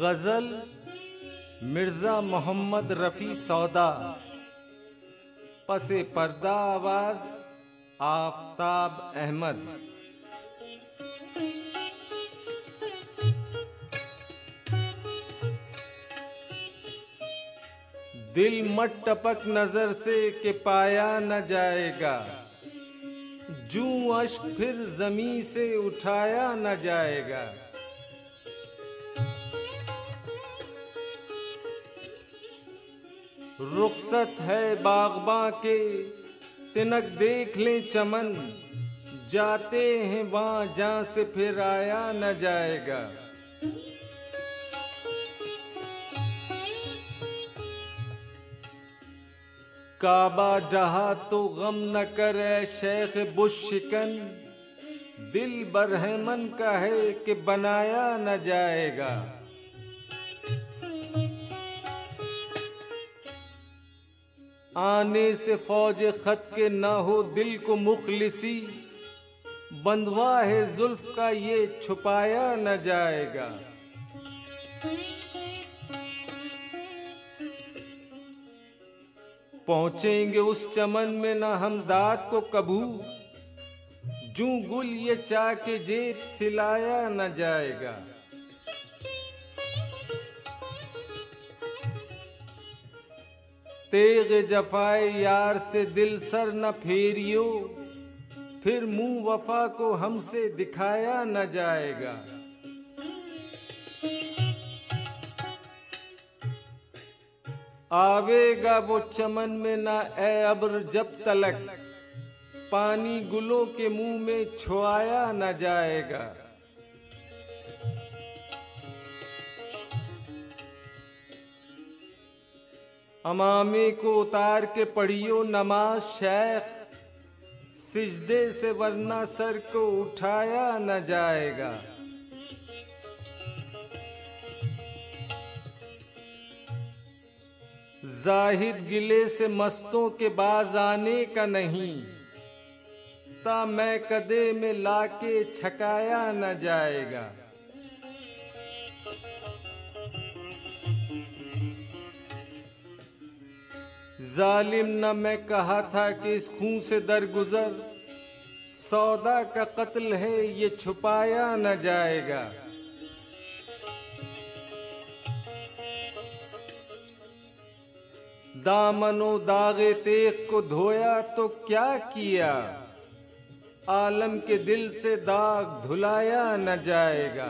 गज़ल मिर्ज़ा मोहम्मद रफ़ी सौदा। पसे पर्दा आवाज़ आफ़ताब अहमद। दिल मत टपक नजर से कि पाया न जाएगा, जूं अश्क फिर जमी से उठाया न जाएगा। रुखसत है बाग़बां के तिनक देख लें चमन, जाते हैं वहाँ जहाँ से फिर आया न जाएगा। काबा जहा तो गम न करे शेख बुश शिकन, दिल बरहमन का है कि बनाया न जाएगा। आने से फौज खत के ना हो दिल को मुखलिसी, बंधवा है जुल्फ का ये छुपाया न जाएगा। पहुंचेंगे उस चमन में ना हम दाद को कभू, जूं गुल ये चाह के जेब सिलाया न जाएगा। तेग जफाए यार से दिल सर न फेरियो, फिर मुंह वफा को हमसे दिखाया न जाएगा। आवेगा वो चमन में ना ए अब्र जब तलक, पानी गुलों के मुंह में छुआया न जाएगा। अमामे को उतार के पढ़ियो नमाज शेख, सिजदे से वरना सर को उठाया न जाएगा। जाहिद गिले से मस्तों के बाज आने का नहीं, ता मैं कदे में लाके छकाया न जाएगा। जालिम न मैं कहा था कि इस खून से दरगुजर, सौदा का कत्ल है ये छुपाया न जाएगा। दामनो दागे तेग को धोया तो क्या किया, आलम के दिल से दाग धुलाया न जाएगा।